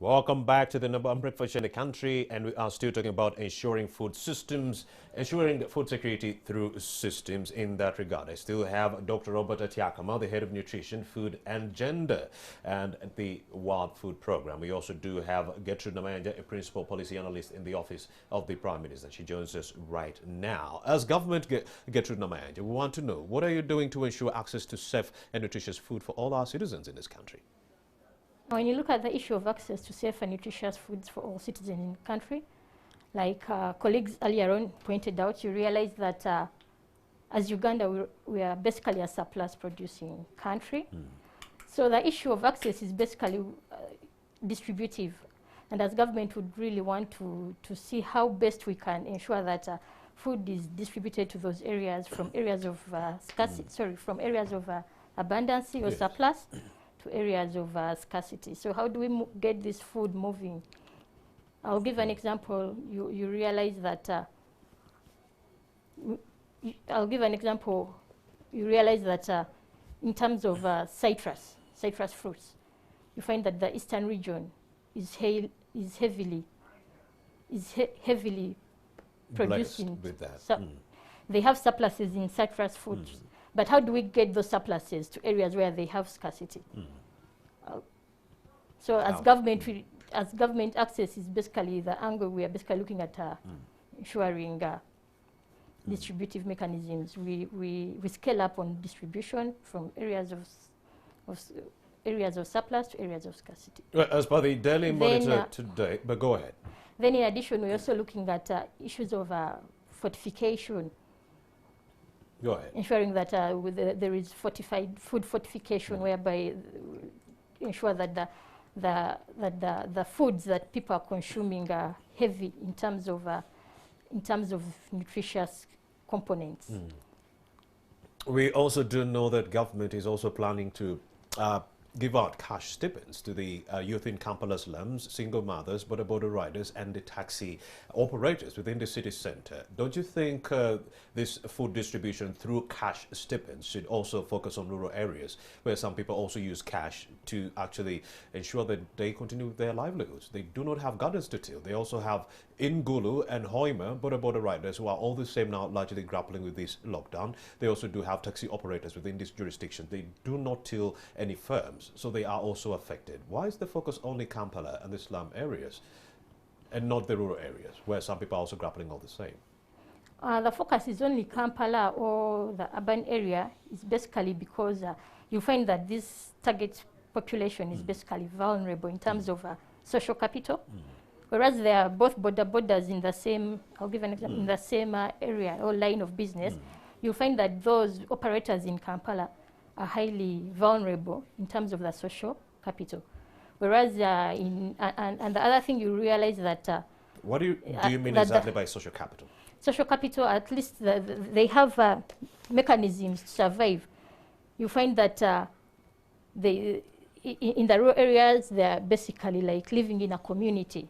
Welcome back to the number one breakfast in the country, and we are still talking about ensuring food systems, ensuring food security through systems. In that regard, I still have Dr. Robert Atiakama, the head of nutrition, food and gender, and the Wild Food Program. We also do have Gertrude Namayanja, a principal policy analyst in the office of the Prime Minister. She joins us right now. As government, Gertrude Namayanja, we want to know, what are you doing to ensure access to safe and nutritious food for all our citizens in this country? When you look at the issue of access to safe and nutritious foods for all citizens in the country, like colleagues earlier on pointed out, you realize that as Uganda, we are basically a surplus producing country. So the issue of access is basically distributive. And as government would really want to see how best we can ensure that food is distributed to those areas from areas of scarcity, from areas of abundance or surplus to areas of scarcity. So how do we get this food moving? I'll give an example. You realize that I'll give an example. You realize that in terms of citrus fruits, you find that the eastern region is heavily producing with that. They have surpluses in citrus fruits. But how do we get those surpluses to areas where they have scarcity? So as government access is basically the angle we are basically looking at ensuring distributive mechanisms. We scale up on distribution from areas of surplus to areas of scarcity. Well, as per the Daily Monitor today, but go ahead. Then in addition, we're also looking at issues of fortification. Go ahead. Ensuring that there is fortified food fortification, whereby ensure that the foods that people are consuming are heavy in terms of nutritious components. We also do know that government is also planning to give out cash stipends to the youth in Kampala slums, single mothers, border riders, and the taxi operators within the city center. Don't you think this food distribution through cash stipends should also focus on rural areas where some people also use cash to actually ensure that they continue their livelihoods? They do not have gardens to till. They also have Ngulu and Hoima, border riders, who are all the same now, largely grappling with this lockdown. They also do have taxi operators within this jurisdiction. They do not till any firms, so they are also affected. Why is the focus only Kampala and the slum areas and not the rural areas, where some people are also grappling all the same? The focus is only Kampala or the urban area is basically because you find that this target population is basically vulnerable in terms of social capital. Whereas they are both borders in the same, I'll give an example, in the same area or line of business, you'll find that those operators in Kampala are highly vulnerable in terms of the social capital. Whereas and the other thing you realize that... what do you mean exactly by social capital? Social capital, at least they have mechanisms to survive. You find that in the rural areas, they're basically like living in a community.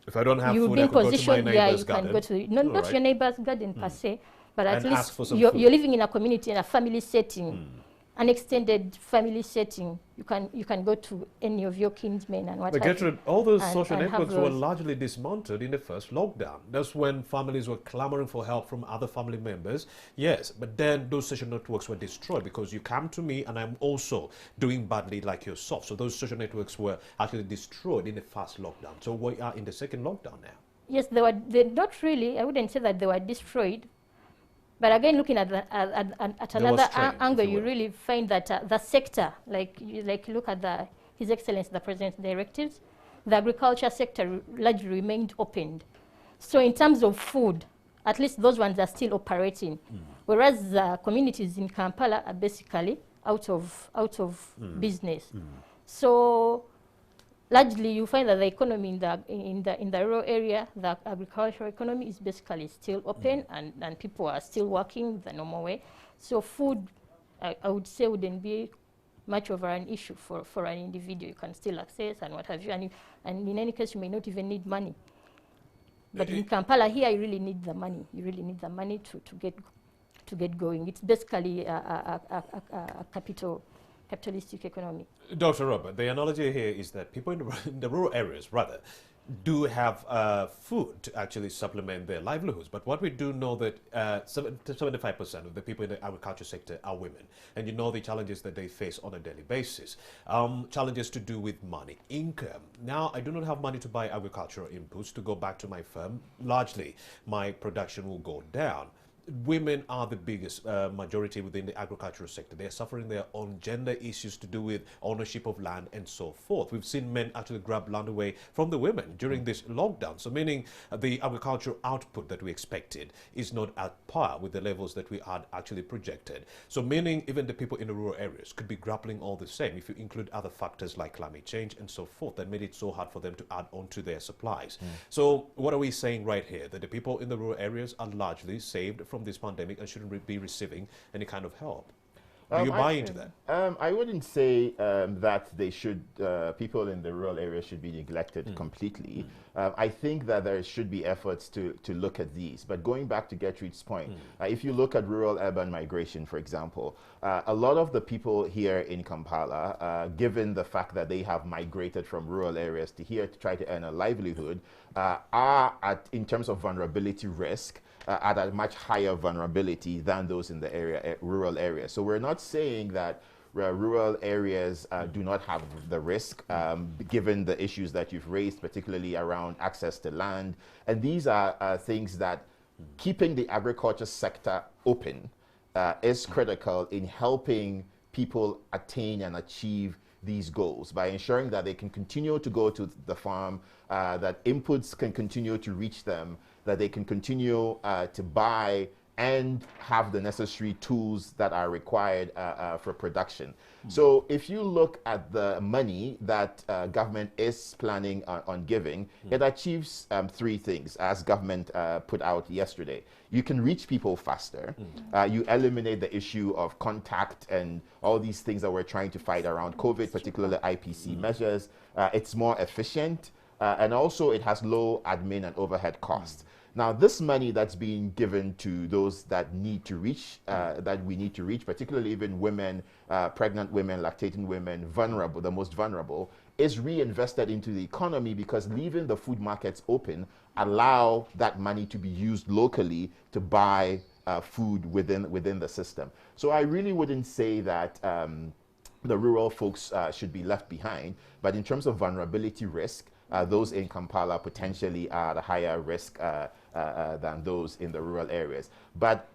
If I don't have food, I could go to my neighbor's garden. You can go to, not to your neighbor's garden per se, but at And least you're living in a community, in a family setting, an extended family setting. You can go to any of your kinsmen and what have you. Gertrude, all those social networks were largely dismantled in the first lockdown. That's when families were clamoring for help from other family members. Yes, but then those social networks were destroyed because you come to me and I'm also doing badly like yourself. So those social networks were actually destroyed in the first lockdown. So we are in the second lockdown now. Yes, they're not really, I wouldn't say that they were destroyed. But again, looking at another angle, you really find that the sector, like look at His Excellency the President's directives, the agriculture sector largely remained opened. So in terms of food, at least those ones are still operating, whereas the communities in Kampala are basically out of business. So largely, you find that the economy in the rural area, the agricultural economy is basically still open, and people are still working the normal way. So food, I would say, wouldn't be much of an issue for an individual. You can still access and what have you, and in any case, you may not even need money. But in Kampala here, you really need the money. You really need the money to get going. It's basically a capital capitalistic economy. Dr. Robert, the analogy here is that people in the rural areas, rather, do have food to actually supplement their livelihoods. But what we do know that 75% of the people in the agriculture sector are women. And you know the challenges that they face on a daily basis. Challenges to do with money, income. Now, I do not have money to buy agricultural inputs to go back to my firm. Largely, my production will go down. Women are the biggest majority within the agricultural sector. They are suffering their own gender issues to do with ownership of land and so forth. We've seen men actually grab land away from the women during this lockdown. So meaning the agricultural output that we expected is not at par with the levels that we had actually projected. So meaning even the people in the rural areas could be grappling all the same if you include other factors like climate change and so forth that made it so hard for them to add on to their supplies. So what are we saying right here? That the people in the rural areas are largely saved from this pandemic and shouldn't be receiving any kind of help. Do you buy into that? I wouldn't say that they should, people in the rural areas should be neglected completely. I think that there should be efforts to look at these. But going back to Gertrude's point, if you look at rural-urban migration, for example, a lot of the people here in Kampala, given the fact that they have migrated from rural areas to here to try to earn a livelihood, are in terms of vulnerability risk, at a much higher vulnerability than those in the rural areas. So we're not saying that rural areas do not have the risk, given the issues that you've raised, particularly around access to land. And these are things that keeping the agriculture sector open is critical in helping people attain and achieve these goals by ensuring that they can continue to go to the farm, that inputs can continue to reach them, that they can continue to buy and have the necessary tools that are required for production. So if you look at the money that government is planning on giving, it achieves three things, as government put out yesterday. You can reach people faster. You eliminate the issue of contact and all these things that we're trying to fight around COVID, particularly IPC measures. It's more efficient, and also it has low admin and overhead costs. Now, this money that's being given to those that need to reach, that we need to reach, particularly even women, pregnant women, lactating women, vulnerable, the most vulnerable, is reinvested into the economy, because leaving the food markets open allow that money to be used locally to buy food within the system. So I really wouldn't say that the rural folks should be left behind, but in terms of vulnerability risk, those in Kampala potentially are at a higher risk than those in the rural areas. But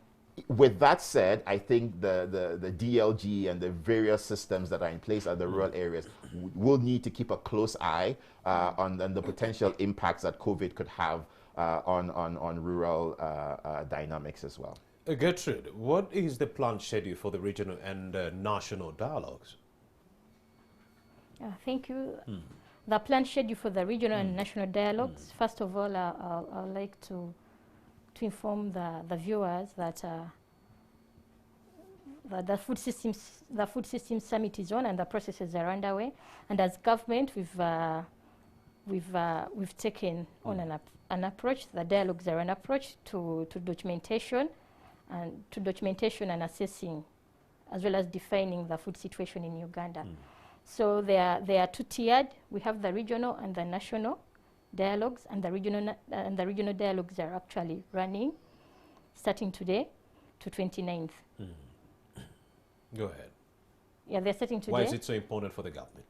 with that said, I think the DLG and the various systems that are in place at the rural areas will need to keep a close eye on the potential impacts that COVID could have on rural dynamics as well. Gertrude, what is the planned schedule for the regional and national dialogues? Thank you. The planned schedule for the regional and national dialogues, first of all, I'd like to inform the viewers that the food systems summit is on and the processes are underway. And as government, we've taken on an approach. The dialogues are an approach to documentation and assessing, as well as defining the food situation in Uganda. So they are two-tiered. We have the regional and the national dialogues, and the regional dialogues are actually running, starting today to 29th. Go ahead. Yeah, they're starting today. Why is it so important for the government?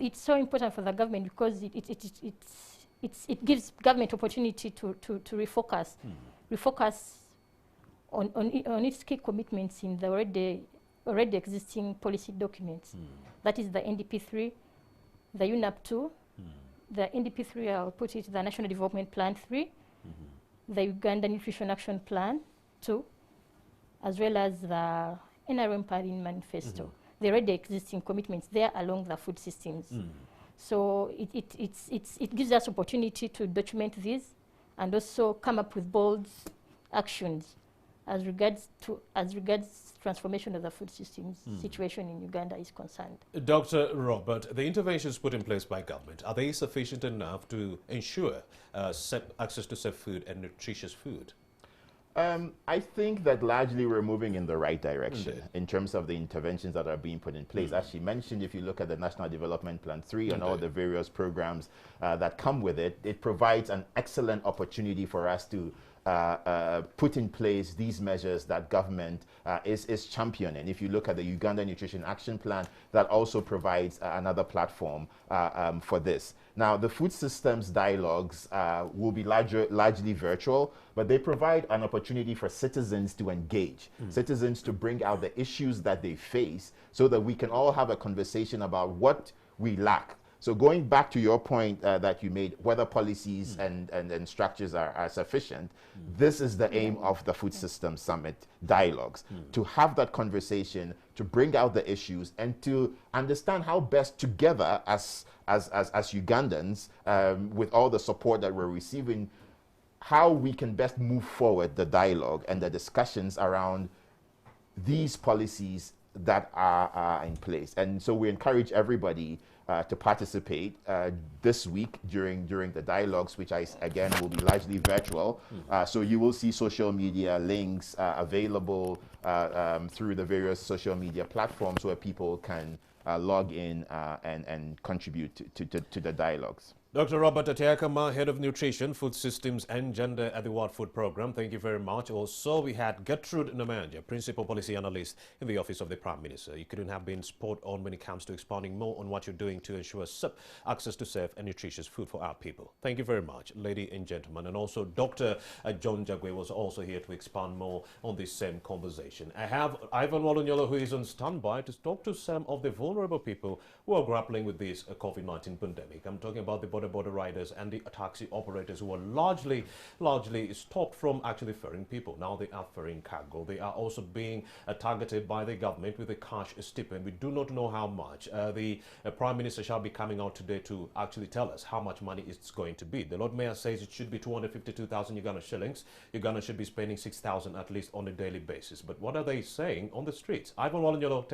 It's so important for the government because it gives government opportunity to refocus on its key commitments in the already existing policy documents. That is the NDP3, the UNAP 2, the NDP3, I'll put it, the National Development Plan 3, the Uganda Nutrition Action Plan 2, as well as the NRM Party Manifesto. The already existing commitments there along the food systems. So it gives us opportunity to document these and also come up with bold actions as regards transformation of the food systems situation in Uganda is concerned. Dr. Robert, the interventions put in place by government, are they sufficient enough to ensure access to safe food and nutritious food? I think that largely we're moving in the right direction in terms of the interventions that are being put in place. As she mentioned, if you look at the National Development Plan 3 and all the various programs that come with it, it provides an excellent opportunity for us to put in place these measures that government is championing. If you look at the Uganda Nutrition Action Plan, that also provides another platform for this. Now, the food systems dialogues will be largely virtual, but they provide an opportunity for citizens to engage, citizens to bring out the issues that they face so that we can all have a conversation about what we lack. So going back to your point that you made, whether policies and structures are sufficient, this is the aim of the Food Systems Summit dialogues, to have that conversation, to bring out the issues, and to understand how best together as Ugandans, with all the support that we're receiving, how we can best move forward the dialogue and the discussions around these policies that are in place. And so we encourage everybody to participate this week during the dialogues, which again will be largely virtual. So you will see social media links available through the various social media platforms where people can log in and contribute to the dialogues. Dr. Robert Atiakama, Head of Nutrition, Food Systems and Gender at the World Food Programme. Thank you very much. Also, we had Gertrude Namanja, Principal Policy Analyst in the Office of the Prime Minister. You couldn't have been spot on when it comes to expanding more on what you're doing to ensure access to safe and nutritious food for our people. Thank you very much, ladies and gentlemen. And also, Dr. John Jagwe was also here to expand more on this same conversation. I have Ivan Walonyolo, who is on standby to talk to some of the vulnerable people who are grappling with this COVID-19 pandemic. I'm talking about the border riders and the taxi operators who are largely stopped from actually ferrying people. Now they are ferrying cargo. They are also being targeted by the government with a cash stipend. We do not know how much. The Prime Minister shall be coming out today to actually tell us how much money it's going to be. The Lord Mayor says it should be 252,000 Uganda shillings. Uganda should be spending 6,000 at least on a daily basis. But what are they saying on the streets? Ivan Walonyolo,